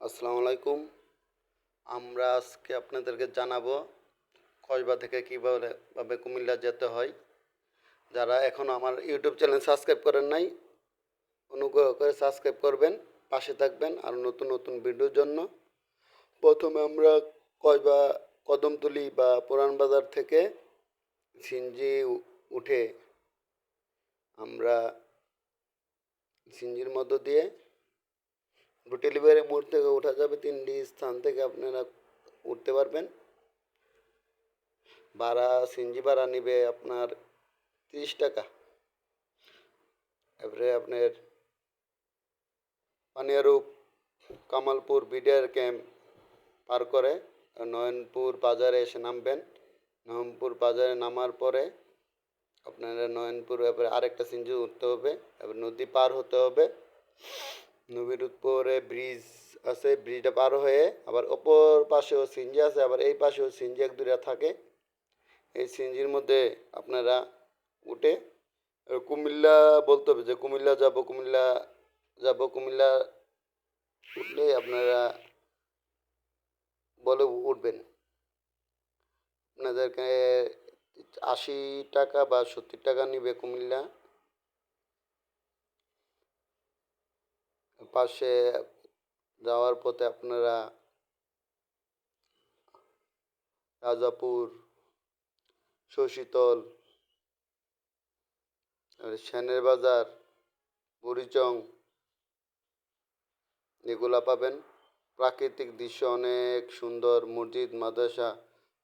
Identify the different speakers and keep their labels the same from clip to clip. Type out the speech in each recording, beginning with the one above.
Speaker 1: আসসালামু আলাইকুম। আমরা আজকে আপনাদেরকে জানাবো কসবা থেকে কীভাবে কুমিল্লা যেতে হয়। যারা এখনও আমার ইউটিউব চ্যানেল সাবস্ক্রাইব করেন নাই, অনুগ্রহ করে সাবস্ক্রাইব করবেন, পাশে থাকবেন আর নতুন নতুন ভিডিওর জন্য। প্রথমে আমরা কসবা কদমতলি বা পুরান বাজার থেকে সিএনজি উঠে আমরা সিএনজির মধ্য দিয়ে ডেলিভারি মোড় থেকে ওঠা যাবে। তিনটি স্থান থেকে আপনারা উঠতে পারবেন। ভাড়া সিএনজি ভাড়া নেবে আপনার 30 টাকা। এবারে আপনার পানিয়ারূপ কামালপুর বিডিআর ক্যাম্প পার করে নয়নপুর বাজারে এসে নামবেন। নয়নপুর বাজারে নামার পরে আপনারা নয়নপুর এবারে আরেকটা সিএনজি উঠতে হবে, এবার নদী পার হতে হবে। নদীর উপরে ব্রিজ আছে, ব্রিজটা পার হয়ে আবার অপর পাশেও সিএনজি আছে, আবার এই পাশেও সিএনজি এক দুইটা থাকে। এই সিএনজির মধ্যে আপনারা উঠে কুমিল্লা বলতে হবে যে কুমিল্লা যাব, কুমিল্লা যাব। কুমিল্লা উঠলে আপনারা বলে উঠবেন। আপনাদেরকে 80 টাকা বা 70 টাকা নিবে কুমিল্লা। পাশে যাওয়ার পথে আপনারা রাজাপুর, শশীতল, সেনের বাজার, বুড়িচং এগুলা পাবেন। প্রাকৃতিক দৃশ্য অনেক সুন্দর, মসজিদ, মাদ্রাসা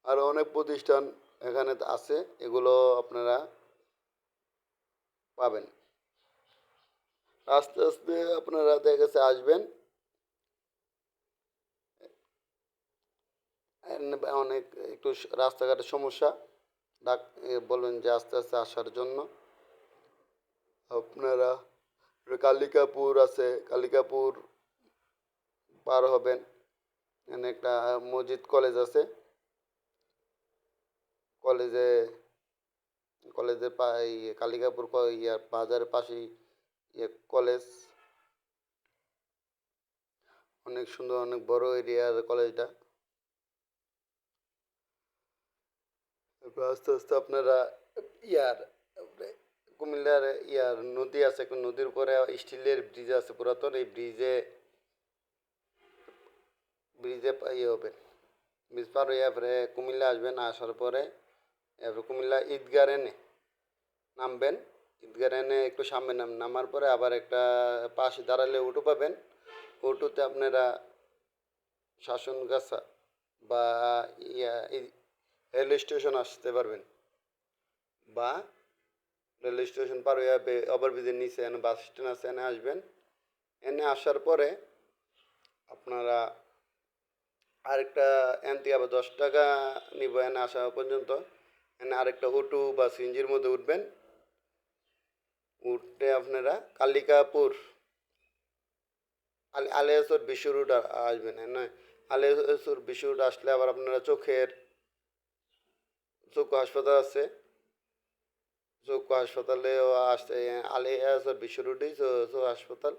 Speaker 1: আরও অনেক প্রতিষ্ঠান এখানে আছে, এগুলো আপনারা পাবেন। আস্তে আস্তে আপনারা দেখেছে আসবেন। অনেক একটু রাস্তাঘাটের সমস্যা, ডাক বলেন যে আস্তে আস্তে আসার জন্য। আপনারা কালিকাপুর আছে, কালিকাপুর পার হবেন। এখানে একটা মসজিদ কলেজ আছে, কলেজে কলেজের কালিকাপুর বাজারের পাশেই কলেজ। অনেক সুন্দর, অনেক বড় এরিয়ার কলেজটা। আস্তে আস্তে আপনারা ইয়ার কুমিল্লার নদী আছে, একটা নদীর উপরে স্টিলের ব্রিজ আছে পুরাতন। এই ব্রিজে ব্রিজে হবেন, ব্রিজ পার হয়ে এরপরে কুমিল্লা আসবেন। আসার পরে এরপরে কুমিল্লা ঈদগাহ এনে নামবেন। ঈদগাহ এনে একটু সামনে নামার পরে আবার একটা পাশে দাঁড়ালে অটো পাবেন। অটোতে আপনারা শাসনগাছা বা রেল স্টেশন আসতে পারবেন, বা রেল স্টেশন পার হয়ে ওভারব্রিজের নিচে এনে বাস স্ট্যান্ড আছে, এনে আসবেন। এনে আসার পরে আপনারা আরেকটা এনতে আবার 10 টাকা নিব এনে আসা পর্যন্ত। এনে আরেকটা অটো বা সিএনজির মধ্যে উঠবেন। উঠতে আপনারা কালিকাপুর আলিয়াসর বিশ্ব রোড আসবেন। এনে আলিয়াসর বিশ্ব রোড আসলে আবার আপনারা চক্ষু হাসপাতাল আছে, চক্ষু হাসপাতালেও আসতে আলিয়াসর বিশ্ব রোডেই হাসপাতাল।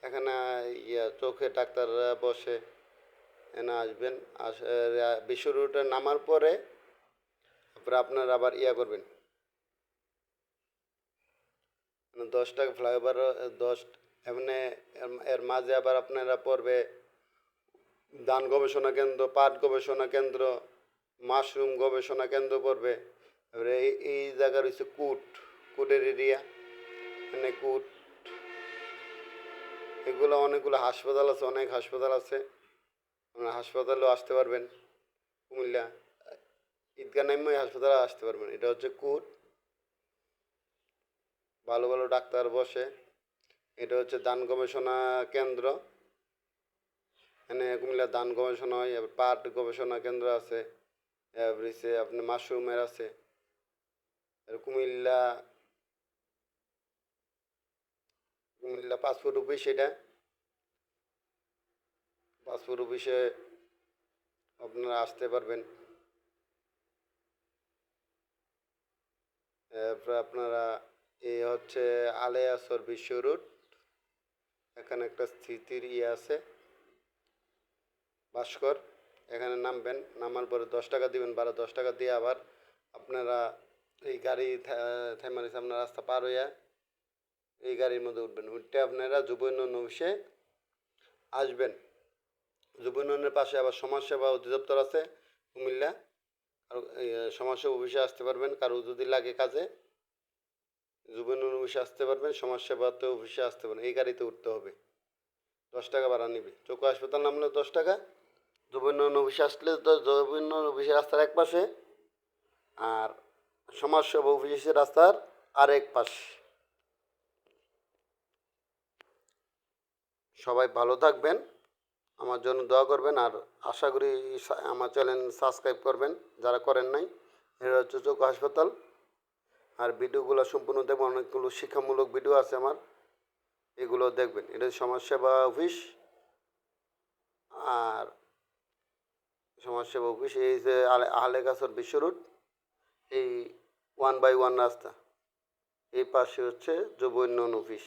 Speaker 1: এখানে চোখে ডাক্তাররা বসে, এনে আসবেন। বিশ্ব রোডে নামার পরে তারপরে আপনারা আবার করবেন 10 টাকা ফ্লাইওভার 10 এমনি। এর মাঝে আবার আপনারা পড়বে ধান গবেষণা কেন্দ্র, পাট গবেষণা কেন্দ্র, মাশরুম গবেষণা কেন্দ্র পড়বে। এবারে এই জায়গা রয়েছে কুটের এরিয়া, মানে এগুলো অনেকগুলো হাসপাতাল আছে, অনেক হাসপাতাল আছে। আপনারা হাসপাতালেও আসতে পারবেন। কুমিল্লা ঈদগাহ নামে হাসপাতালে আসতে পারবেন। এটা হচ্ছে ভালো ভালো ডাক্তার বসে। এটা হচ্ছে ধান গবেষণা কেন্দ্র। এখানে কুমিল্লা ধান গবেষণা হয়, পাট গবেষণা কেন্দ্র আছে, আপনার মাশরুমের আছে। কুমিল্লা কুমিল্লা পাসপোর্ট অফিস, এটা পাসপোর্ট অফিসে আপনারা আসতে পারবেন। এরপরে আপনারা এই হচ্ছে আলিয়াসর বিশ্ব রোড। এখানে একটা স্থিতির আছে ভাস্কর, এখানে নামবেন। নামার পরে 10 টাকা দিবেন ভাড়া। 10 টাকা দিয়ে আবার আপনারা এই গাড়ি থামানিস আপনার রাস্তা পার হইয়া এই গাড়ির মধ্যে উঠবেন। উঠতে আপনারা যুব উন্নয়ন অফিসে আসবেন। যুব উন্নয়নের পাশে আবার সমাজসেবা অধিদপ্তর আছে কুমিল্লা। আর এই সমাজসেবা অফিসে আসতে পারবেন। কারো যদি লাগে কাজে যুব উন্নয়ন অফিসে আসতে পারবেন, সমাজসেবাতে অফিসে আসতে পারবেন। এই গাড়িতে উঠতে হবে। 10 টাকা ভাড়া নিবে। চক্ষু হাসপাতাল নামলে 10 টাকা। যুব উন্নয়ন অফিসে আসলে তো যুব উন্নয়ন অফিসের রাস্তার এক পাশে, আর সমাজসেবা অফিসের রাস্তার আরেক পাশে। সবাই ভালো থাকবেন, আমার জন্য দোয়া করবেন। আর আশা করি আমার চ্যানেল সাবস্ক্রাইব করবেন যারা করেন নাই। এটা হচ্ছে চক্ষু হাসপাতাল। আর ভিডিওগুলো সম্পূর্ণ দেখবেন, অনেকগুলো শিক্ষামূলক ভিডিও আছে আমার, এগুলো দেখবেন। এটা সমাজসেবা অফিস। আর সমাজসেবা অফিস এই যে আহলে কাসর বিশ্ব রোড, এই 1/1 রাস্তা, এই পাশে হচ্ছে যুব উন্নয়ন অফিস।